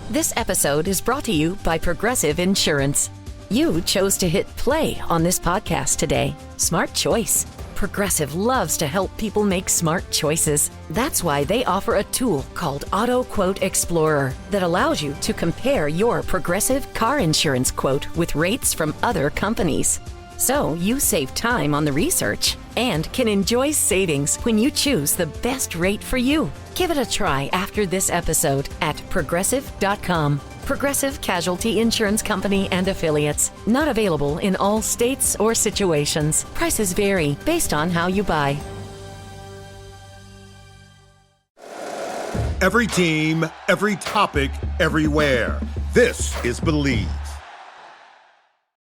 This episode is brought to you by Progressive Insurance. You chose to hit play on this podcast today. Smart choice. Progressive loves to help people make smart choices. That's why they offer a tool called Auto Quote Explorer that allows you to compare your Progressive car insurance quote with rates from other companies. So you save time on the research and can enjoy savings when you choose the best rate for you. Give it a try after this episode at progressive.com. Progressive Casualty Insurance Company and Affiliates. Not available in all states or situations. Prices vary based on how you buy. Every team, every topic, everywhere. This is Believe.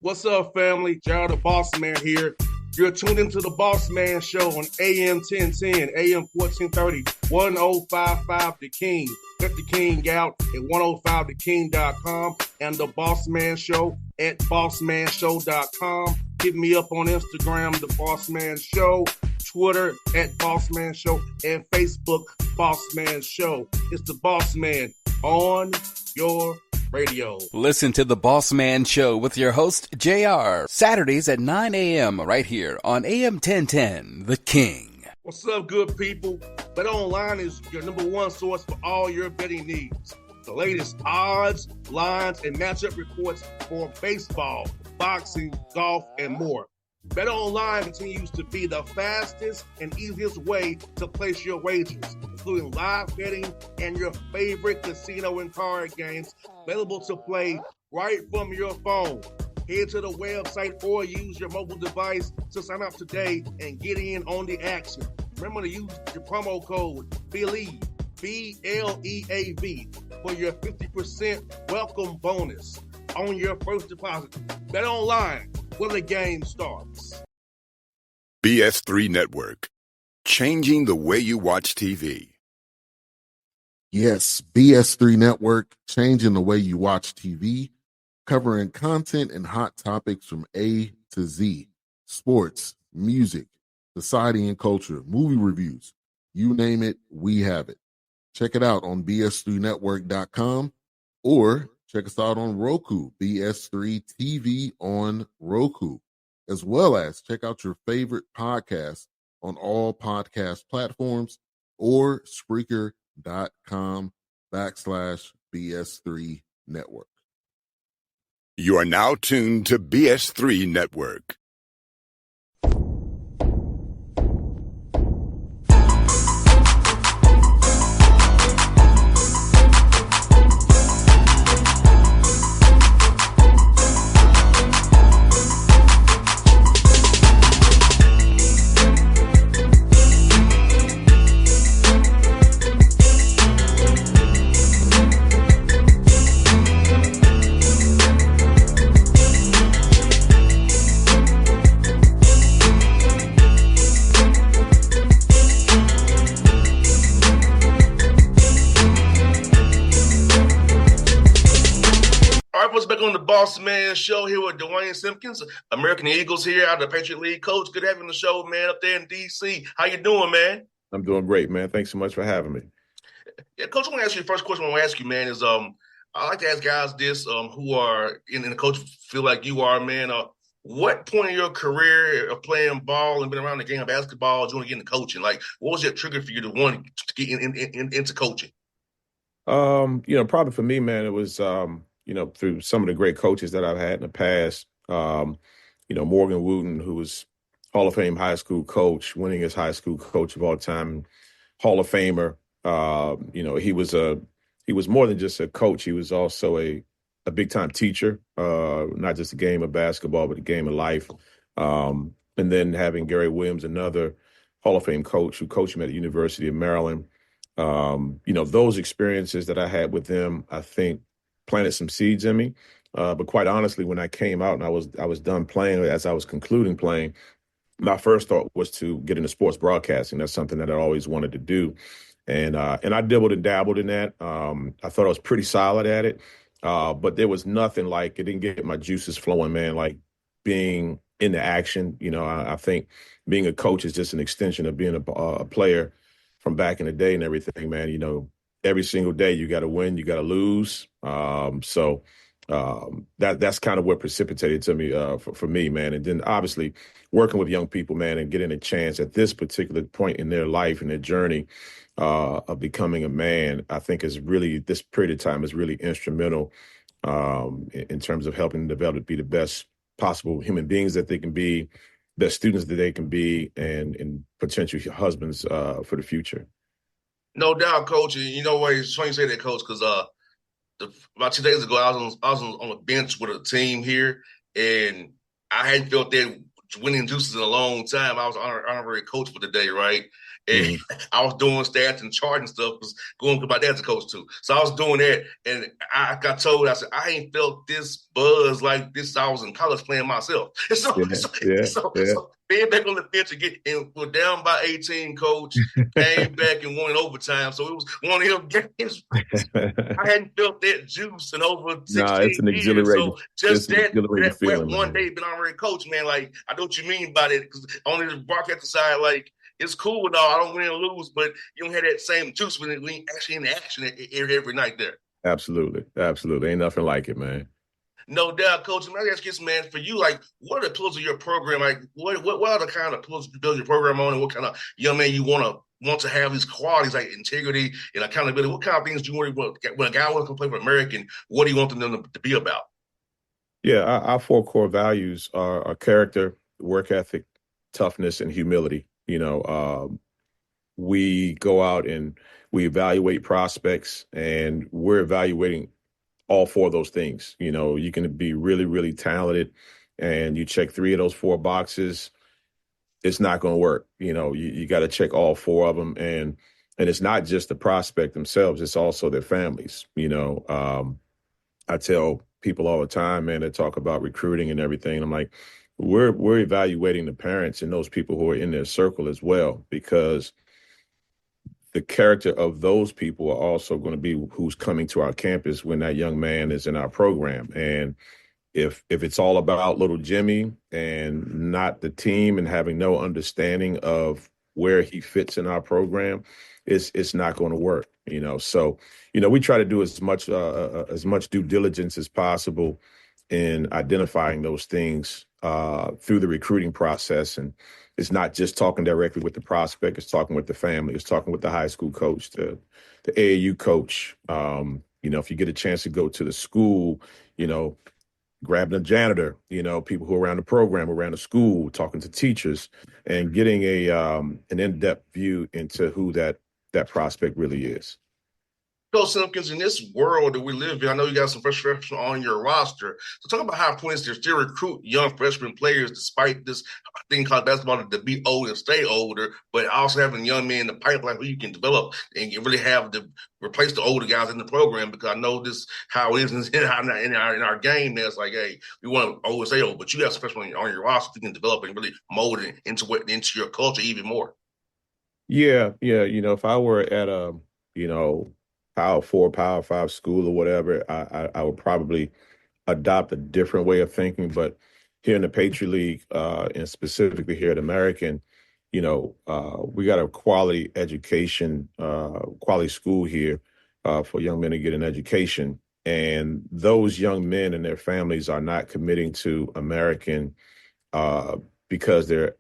What's up, family? Jared the Bossman here. You're tuned into the Bossman Show on AM 1010, AM 1430, 1055 The King. Check The King out at 105theking.com and the Bossman Show at bossmanshow.com. Hit me up on Instagram, The Bossman Show, Twitter at Bossman Show, and Facebook, Bossman Show. It's the Bossman on your radio. Listen to the Bossman Show with your host, JR, Saturdays at 9 a.m. right here on AM 1010, The King. What's up, good people? BetOnline is your number one source for all your betting needs. The latest odds, lines, and matchup reports for baseball, boxing, golf, and more. BetOnline continues to be the fastest and easiest way to place your wagers, including live betting and your favorite casino and card games available to play right from your phone. Head to the website or use your mobile device to sign up today and get in on the action. Remember to use your promo code BELIEVE, BLEAV, for your 50% welcome bonus on your first deposit. BetOnline, where the game starts. BS3 Network, changing the way you watch TV. Yes, BS3 Network, changing the way you watch TV, covering content and hot topics from A to Z, sports, music, society and culture, movie reviews, you name it, we have it. Check it out on bs3network.com or check us out on Roku, BS3 TV on Roku, as well as check out your favorite podcast on all podcast platforms or Spreaker.com/BS3 Network. You are now tuned to BS3 Network. Back on the Bossman Show here with Duane Simpkins, American Eagles here out of the Patriot League. Coach, good having the show, man, up there in D.C. How you doing, man? I'm doing great, man. Thanks so much for having me. Yeah, Coach, I want to ask you the first question I want to ask you, man, is I like to ask guys this who are in the coach feel like you are, man. What point in your career of playing ball and been around the game of basketball do you want to get into coaching? Like, what was your trigger for you to want to get into coaching? Probably for me, man, it was through some of the great coaches that I've had in the past, Morgan Wooten, who was Hall of Fame high school coach, winningest high school coach of all time, Hall of Famer. He was more than just a coach. He was also a big time teacher, not just a game of basketball, but a game of life. And then having Gary Williams, another Hall of Fame coach who coached him at the University of Maryland. Those experiences that I had with them, I think, planted some seeds in me. But quite honestly, when I came out and I was done playing, as I was concluding playing, my first thought was to get into sports broadcasting. That's something that I always wanted to do. And I dibbled and dabbled in that. I thought I was pretty solid at it. But there was nothing like, it didn't get my juices flowing, man, like being in the action. I think being a coach is just an extension of being a player from back in the day and everything, man. every single day. You got to win, you got to lose. That's kind of what precipitated to me for me, man. And then obviously working with young people, man, and getting a chance at this particular point in their life and their journey of becoming a man, I think this period of time is really instrumental in terms of helping them develop to be the best possible human beings that they can be, best students that they can be, and potential husbands for the future. No doubt, Coach. And you know what? It's funny you say that, Coach, because about 2 days ago, I was on a bench with a team here, and I hadn't felt that winning juices in a long time. I was honorary coach for the day, right? And I was doing stats and charting and stuff, was going to my dad's a coach too. So I was doing that, and I got told, I said, I ain't felt this buzz like this since I was in college playing myself. And so being back on the bench and we're down by 18, Coach, came back and won in overtime. So it was one of them games. I hadn't felt that juice in over 16 it's an years. exhilarating, So just that feeling, one day been honorary coach, man, like, I know what you mean by that, because on the broadcast side, like, it's cool and all. I don't win or lose, but you don't have that same juice when we actually in action every night there. Absolutely. Ain't nothing like it, man. No doubt, Coach. Let me ask you this, man. For you, like, what are the pillars of your program? Like, what are the kind of pillars you build your program on, and what kind of young man you want to have these qualities like integrity and accountability? What kind of things do you want when a guy wants to play for American? What do you want them to be about? Yeah, our 4 core values are character, work ethic, toughness, and humility. We go out and we evaluate prospects, and we're evaluating all 4 of those things. You can be really, really talented, and you check 3 of those 4 boxes, it's not going to work. You got to check all 4 of them, and it's not just the prospect themselves; it's also their families. I tell people all the time, man, that talk about recruiting and everything. I'm like, we're evaluating the parents and those people who are in their circle as well, because the character of those people are also going to be who's coming to our campus when that young man is in our program. And if it's all about little Jimmy and not the team and having no understanding of where he fits in our program, it's not going to work. So we try to do as much due diligence as possible in identifying those things through the recruiting process. And it's not just talking directly with the prospect, it's talking with the family, it's talking with the high school coach, the AAU coach. If you get a chance to go to the school, grabbing a janitor, people who are around the program, around the school, talking to teachers, and getting an in-depth view into who that prospect really is. Coach Simpkins, in this world that we live in, I know you got some fresh freshmen on your roster. So talk about how important it is to still recruit young freshman players despite this thing called basketball to be old and stay older, but also having young men in the pipeline who you can develop and really have to replace the older guys in the program, because I know this how it is in our game. That's like, hey, we want to always stay old, but you got some freshmen on your roster you can develop and really mold it into your culture even more. Yeah. If I were at a, Power 4, Power 5 school or whatever, I would probably adopt a different way of thinking. But here in the Patriot League, and specifically here at American, we got a quality education, quality school here for young men to get an education. And those young men and their families are not committing to American because they're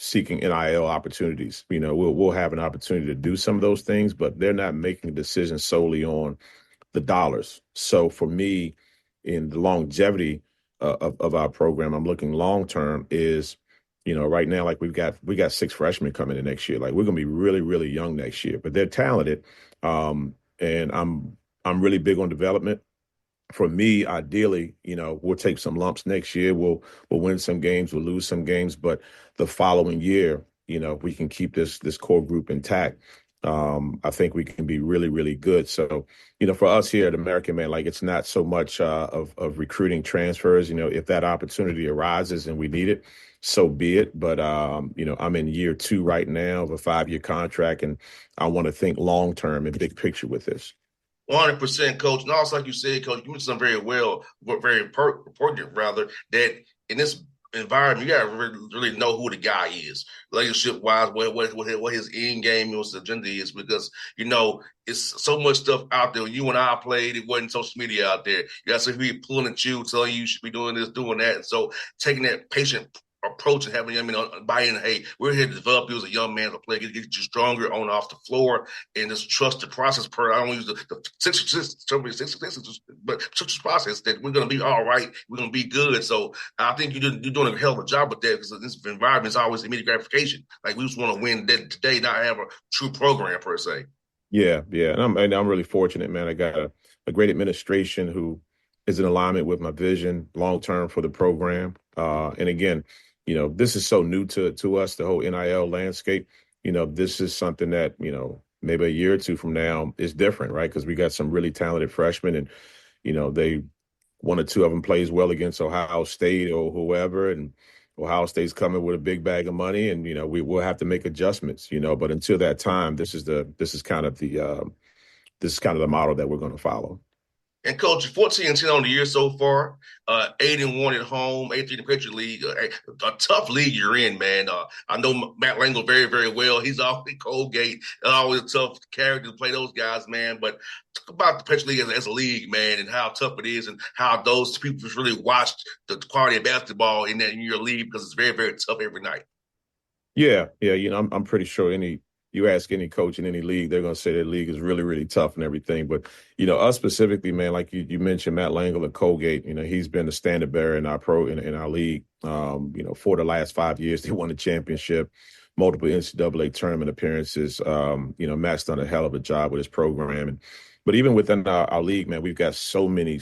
seeking NIL opportunities. We'll have an opportunity to do some of those things, but they're not making decisions solely on the dollars. So for me, in the longevity of our program, I'm looking long term is, right now, like we got 6 freshmen coming in next year. Like, we're gonna be really, really young next year, but they're talented. And I'm really big on development. For me, ideally, we'll take some lumps next year. We'll win some games, we'll lose some games, but the following year, we can keep this core group intact. I think we can be really, really good. So, for us here at American, man, like, it's not so much of recruiting transfers. If that opportunity arises and we need it, so be it. But, I'm in year 2 right now of a 5-year contract, and I want to think long term and big picture with this. 100%, Coach. And also, like you said, Coach, you mentioned something very important, rather, that in this environment, you got to really know who the guy is, relationship wise, what his end game, what his agenda is, because it's so much stuff out there. When you and I played, it wasn't social media out there. You got to be pulling at you, telling you should be doing this, doing that, and so taking that patient approach and having buy in. Hey, we're here to develop you as a young man to play, get you stronger on and off the floor, and just trust the process. I don't use the six, but trust the process that we're going to be all right. We're going to be good. So I think you're doing a hell of a job with that, because this environment is always immediate gratification. Like, we just want to win today, not have a true program per se. Yeah, and I'm really fortunate, man. I got a great administration who is in alignment with my vision long term for the program. And again, this is so new to us, the whole NIL landscape. This is something that, maybe a year or two from now is different, right? Because we got some really talented freshmen, and, one or two of them plays well against Ohio State or whoever, and Ohio State's coming with a big bag of money, and, we will have to make adjustments, but until that time, this is kind of the model that we're going to follow. And Coach, 14-10 on the year so far, 8-1 at home, 8-3 in the Patriot League. A tough league you're in, man. I know Matt Langle very, very well. He's always Colgate, always a tough character to play those guys, man. But talk about the Patriot League as a league, man, and how tough it is, and how those people just really watched the quality of basketball in your league, because it's very, very tough every night. Yeah. I'm pretty sure you ask any coach in any league, they're going to say their league is really, really tough and everything. But, us specifically, man, like you mentioned, Matt Langle at Colgate, he's been the standard bearer in our league. For the last 5 years, they won the championship, multiple NCAA tournament appearances. Matt's done a hell of a job with his program. But even within our league, man, we've got so many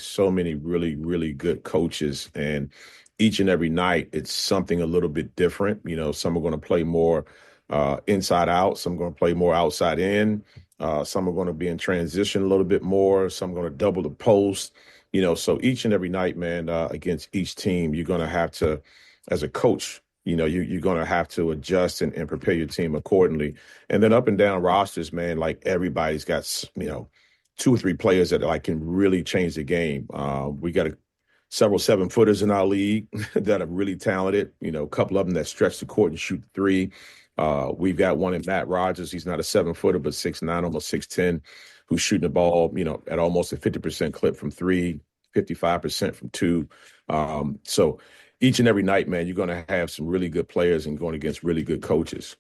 really, really good coaches. And each and every night, it's something a little bit different. Some are going to play more inside out. Some are going to play more outside in. Some are going to be in transition a little bit more. Some are going to double the post. So each and every night, man, against each team, you're going to have to, as a coach, you're going to have to adjust and prepare your team accordingly. And then up and down rosters, man, like everybody's got, 2 or 3 players that can really change the game. We got several 7-footers in our league that are really talented. A couple of them that stretch the court and shoot 3. We've got one in Matt Rogers. He's not a 7-footer, but 6'9", almost 6'10", who's shooting the ball, at almost a 50% clip from 3, 55% from 2. So each and every night, man, you're going to have some really good players and going against really good coaches.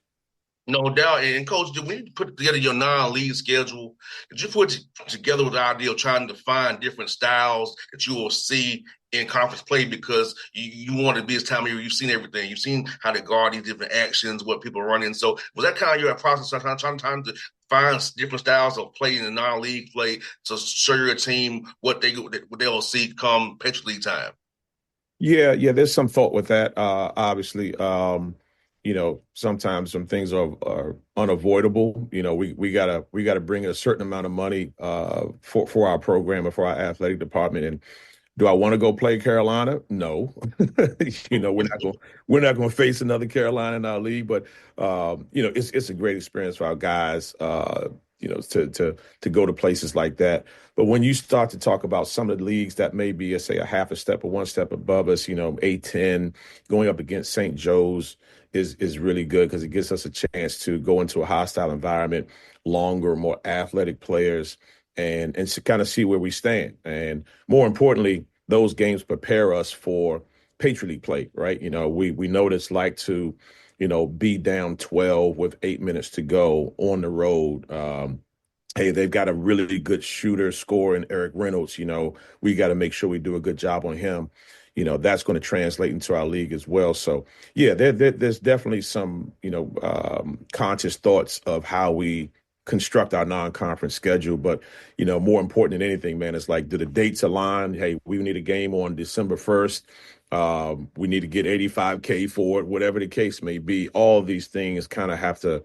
No doubt. And Coach, when you put together your non-league schedule, did you put together with the idea of trying to find different styles that you will see in conference play, because you want to be this time of year, you've seen everything. You've seen how to guard these different actions, what people are running. So was that kind of your process, trying to find different styles of play in the non-league play to show your team what they'll see come Patriot League time? Yeah, there's some thought with that. Obviously, sometimes some things are unavoidable. We gotta bring a certain amount of money for our program and for our athletic department. And do I want to go play Carolina? No. We're not going to face another Carolina in our league, but it's a great experience for our guys, to go to places like that. But when you start to talk about some of the leagues that may be, say, a half a step or one step above us, A-10, going up against St. Joe's is really good, because it gives us a chance to go into a hostile environment, longer, more athletic players, and to kind of see where we stand. And more importantly, those games prepare us for Patriot League play, right? We know what it's like to, be down 12 with 8 minutes to go on the road. Hey, they've got a really good shooter, scorer in Eric Reynolds. We got to make sure we do a good job on him. That's going to translate into our league as well. So, yeah, there's definitely some, conscious thoughts of how we construct our non-conference schedule. But, more important than anything, man, it's like, do the dates align? Hey, we need a game on December 1st. We need to get $85K for it, whatever the case may be. All these things kind of have to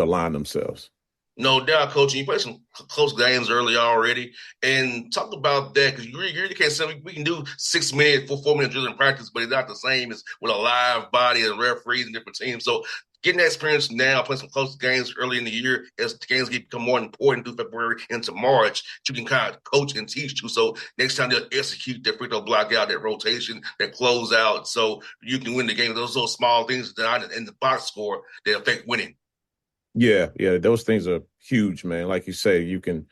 align themselves. No doubt, Coach. You played some close games early already, and talk about that because you really can't say we can do 6 minute, 4 minute drills in practice, but it's not the same as with a live body and referees and different teams. So getting that experience now, playing some close games early in the year, as the games become more important through February into March, you can kind of coach and teach you. So next time they'll execute that free throw block out, that rotation, that close out, so you can win the game. Those little small things that are in the box score that affect winning. Yeah, those things are huge, man. Like you say, you can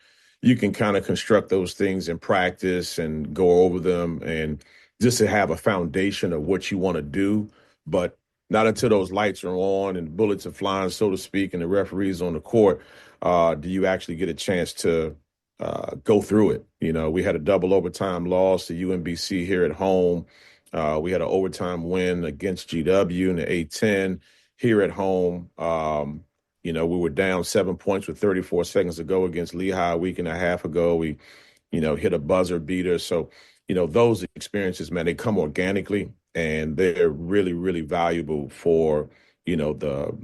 kind of construct those things in practice and go over them and just to have a foundation of what you want to do. But not until those lights are on and bullets are flying, so to speak, and the referee's on the court, do you actually get a chance to go through it. You know, we had a double overtime loss to UMBC here at home. We had an overtime win against GW in the A10 here at home. We were down 7 points with 34 seconds to go against Lehigh a week and a half ago. We, hit a buzzer beater. So, those experiences, man, they come organically and they're really, really valuable for, the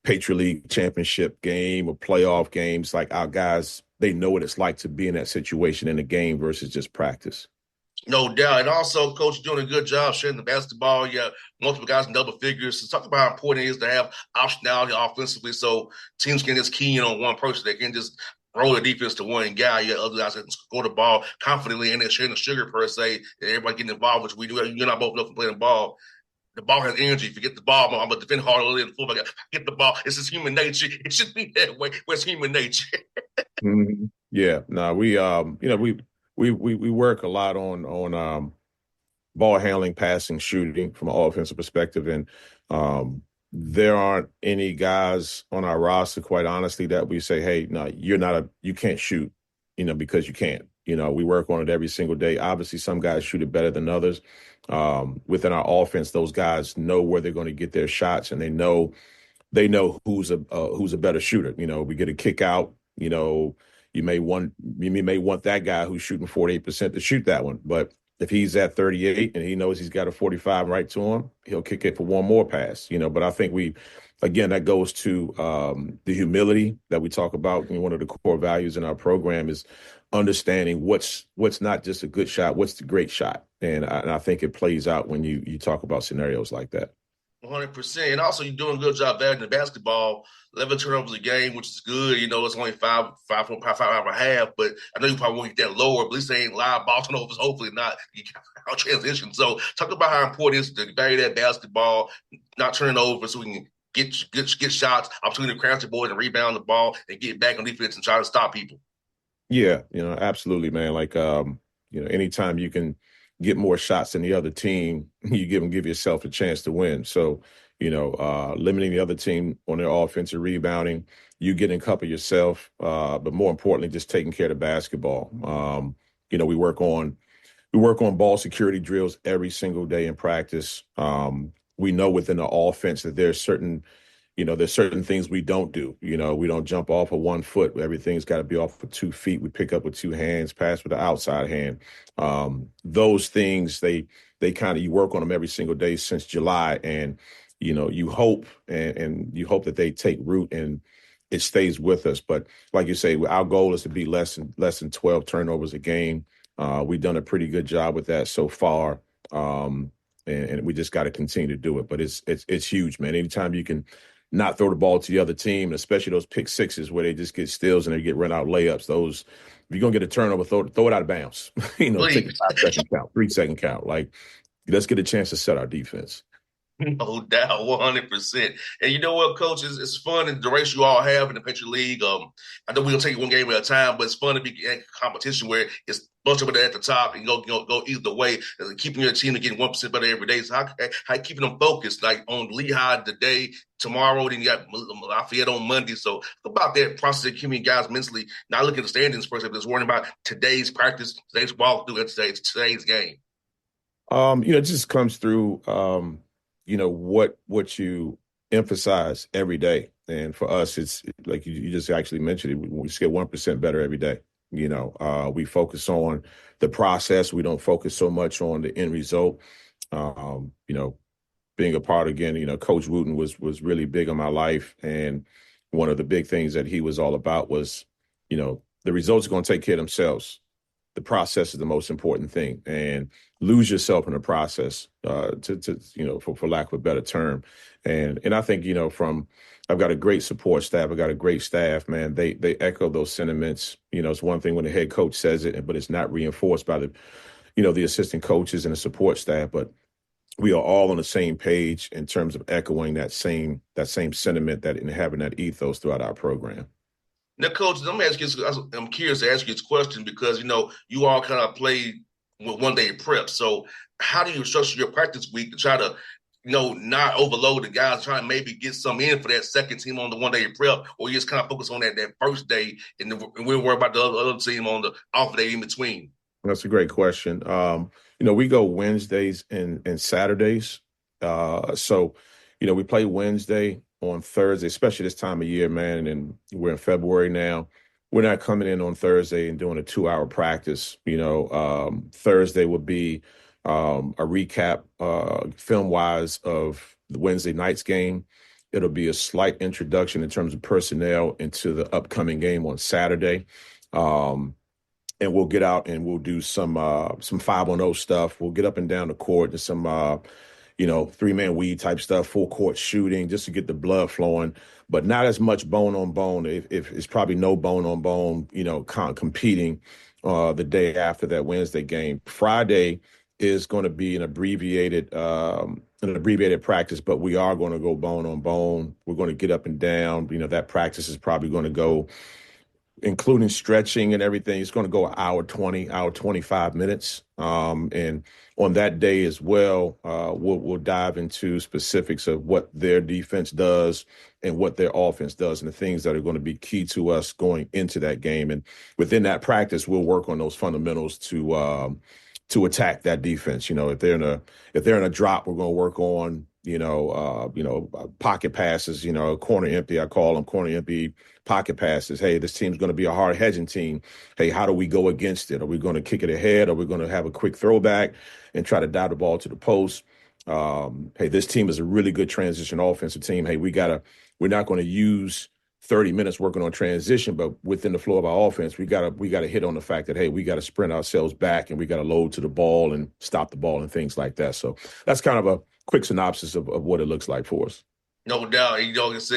Patriot League championship game or playoff games. Like our guys, they know what it's like to be in that situation in a game versus just practice. No doubt. And also, Coach, you're doing a good job sharing the basketball. You have multiple guys in double figures. So talk about how important it is to have optionality offensively so teams can just key in on one person. They can just roll the defense to one guy. You have other guys that can score the ball confidently and then sharing the sugar, per se, and everybody getting involved, which we do. You and I both know from playing ball. The ball has energy. Forget the ball. I'm going to defend harder than the fullback. Get the ball. It's just human nature. It should be that way. It's human nature. Mm-hmm. Yeah. No, we work a lot on ball handling, passing, shooting from an offensive perspective, and there aren't any guys on our roster, quite honestly, that we say, hey, no, you can't shoot, because you can't. We work on it every single day. Obviously, some guys shoot it better than others. Within our offense, those guys know where they're going to get their shots, and they know who's a better shooter. We get a kick out. You may want that guy who's shooting 48% to shoot that one, but if he's at 38 and he knows he's got a 45 right to him, he'll kick it for one more pass. But I think that goes to the humility that we talk about. One of the core values in our program is understanding what's not just a good shot, what's the great shot, and I think it plays out when you talk about scenarios like that. 100%. And also, you're doing a good job there in the basketball. 11 turnovers a game, which is good. It's only five and a half, but I know you probably won't get that lower, but at least they ain't live ball turnovers, hopefully not. You can transition. So talk about how important it is to vary that basketball, not turning over so we can get shots, opportunity to crash the board and rebound the ball and get back on defense and try to stop people. Yeah, absolutely, man. Like, anytime you can get more shots than the other team, you give yourself a chance to win. So, limiting the other team on their offensive rebounding, you getting a couple yourself, but more importantly, just taking care of the basketball. We work on ball security drills every single day in practice. We know within the offense that there's certain things we don't do. We don't jump off of 1 foot. Everything's got to be off of 2 feet. We pick up with 2 hands, pass with the outside hand. Those things, they kind of, you work on them every single day since July. And, you hope and you hope that they take root and it stays with us. But like you say, our goal is to be less than 12 turnovers a game. We've done a pretty good job with that so far. And we just got to continue to do it. But it's huge, man. Anytime you can not throw the ball to the other team, especially those pick sixes where they just get steals and they get run out layups. Those, if you're going to get a turnover, throw it out of bounds. Take a 5-second count, 3-second count. Like, let's get a chance to set our defense. No doubt, 100%. And you know what, Coach? It's fun and the race you all have in the Patriot League. I know we're going to take it one game at a time, but it's fun to be in competition where it's a bunch of it at the top and go either way. Keeping your team to getting 1% better every day. So how keeping them focused, like on Lehigh today, tomorrow, then you got Lafayette on Monday. So about that process of keeping guys mentally not looking at the standings first, but just worrying about today's practice, today's walkthrough, and today's game. It just comes through what you emphasize every day. And for us, it's like you just actually mentioned it. We just get 1% better every day. We focus on the process. We don't focus so much on the end result. Being a part again, Coach Wooten was really big in my life. And one of the big things that he was all about was, the results are going to take care of themselves. The process is the most important thing, and lose yourself in the process, for lack of a better term. And I think, I've got a great support staff. I've got a great staff, man. They echo those sentiments. It's one thing when the head coach says it, but it's not reinforced by the assistant coaches and the support staff. But we are all on the same page in terms of echoing that same sentiment, and having that ethos throughout our program. Now, Coach, let me ask you. I'm curious to ask you this question because you all kind of play with 1 day prep. So, how do you structure your practice week to try to, not overload the guys, trying to maybe get some in for that second team on the 1 day prep, or you just kind of focus on that first day and we'll worry about the other team on the off day in between? That's a great question. We go Wednesdays and Saturdays. So, we play Wednesday on Thursday, especially this time of year, man. And we're in February now. We're not coming in on Thursday and doing a 2-hour practice. Thursday would be a recap film-wise of the Wednesday night's game. It'll be a slight introduction in terms of personnel into the upcoming game on Saturday. And we'll get out and we'll do some 5-on-0 stuff. We'll get up and down the court and some 3-man weed type stuff, full court shooting, just to get the blood flowing, but not as much bone on bone. If it's probably no bone on bone, competing the day after that Wednesday game. Friday is going to be an abbreviated practice, but we are going to go bone on bone. We're going to get up and down. That practice is probably going to go, including stretching and everything, it's going to go an hour 25 minutes. And on that day as well, we'll dive into specifics of what their defense does and what their offense does and the things that are going to be key to us going into that game. And within that practice, we'll work on those fundamentals to attack that defense. If they're in a drop, we're going to work on pocket passes, corner empty. I call them corner empty pocket passes. Hey, this team's going to be a hard hedging team. Hey, how do we go against it? Are we going to kick it ahead? Are we going to have a quick throwback and try to dive the ball to the post? Hey, this team is a really good transition offensive team. Hey, we're not going to use 30 minutes working on transition, but within the flow of our offense, we got to hit on the fact that, hey, we got to sprint ourselves back and we got to load to the ball and stop the ball and things like that. So that's kind of a quick synopsis of what it looks like for us. No doubt. So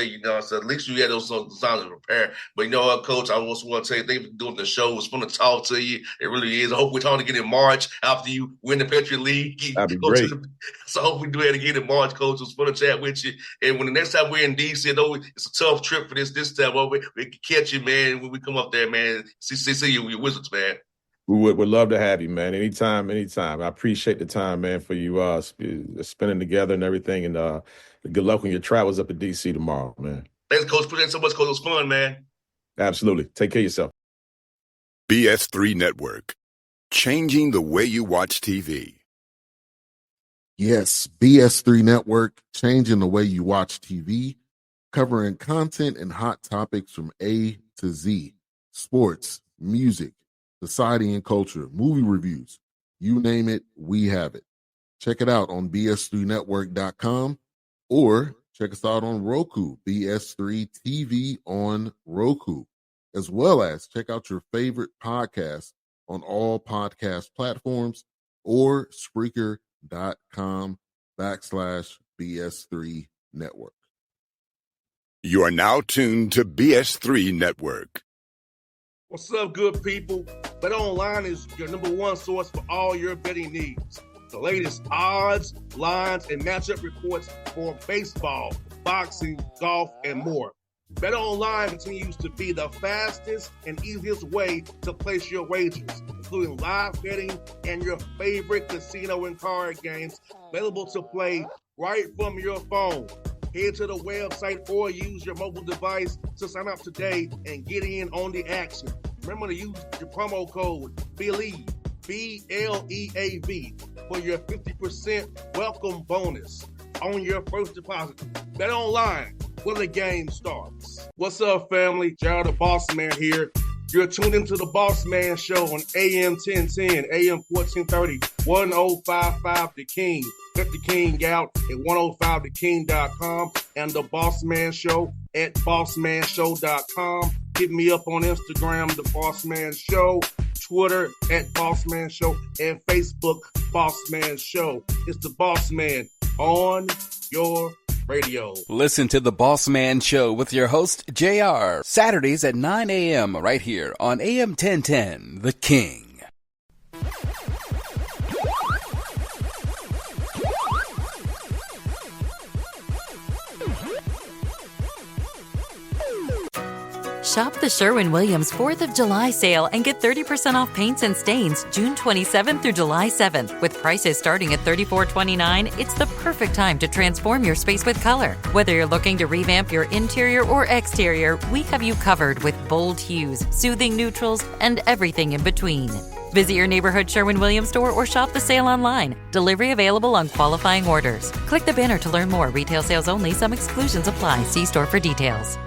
at least you had those signs to prepare. But Coach, I also want to tell you, thank you for doing the show. It's fun to talk to you. It really is. I hope we're talking again in March after you win the Patriot League. That'd be great. So I hope we do it again in March, Coach. It was fun to chat with you. And when the next time we're in D.C., it's a tough trip for this time. We can catch you, man, when we come up there, man. See you with your Wizards, man. We would love to have you, man. Anytime. I appreciate the time, man, for you spending together and everything. And good luck on your travels up to D.C. tomorrow, man. Thanks, Coach. Appreciate it so much, Coach. It was fun, man. Absolutely. Take care of yourself. BS3 Network. Changing the way you watch TV. Yes, BS3 Network, changing the way you watch TV, covering content and hot topics from A to Z. Sports, music, society and culture, movie reviews, you name it, we have it. Check it out on bs3network.com or check us out on Roku, BS3 TV on Roku, as well as check out your favorite podcast on all podcast platforms or Spreaker.com/BS3 Network. You are now tuned to BS3 Network. What's up, good people? Bet Online is your number one source for all your betting needs. The latest odds, lines, and matchup reports for baseball, boxing, golf, and more. Bet Online continues to be the fastest and easiest way to place your wagers, including live betting and your favorite casino and card games available to play right from your phone. Head to the website or use your mobile device to sign up today and get in on the action. Remember to use your promo code BELIEVE, BLEAV, for your 50% welcome bonus on your first deposit. Bet Online, where the game starts. What's up, family? Gerald the Bossman here. You're tuned into the Bossman Show on AM 1010, AM 1430, 1055 The King. Check The King out at 105theking.com and the Bossman Show at bossmanshow.com. Hit me up on Instagram, The Bossman Show, Twitter at Bossman Show, and Facebook, Bossman Show. It's The Bossman on your radio. Listen to The Bossman Show with your host, JR, Saturdays at 9 a.m. right here on AM 1010, The King. Shop the Sherwin-Williams 4th of July sale and get 30% off paints and stains June 27th through July 7th. With prices starting at $34.29, it's the perfect time to transform your space with color. Whether you're looking to revamp your interior or exterior, we have you covered with bold hues, soothing neutrals, and everything in between. Visit your neighborhood Sherwin-Williams store or shop the sale online. Delivery available on qualifying orders. Click the banner to learn more. Retail sales only. Some exclusions apply. See store for details.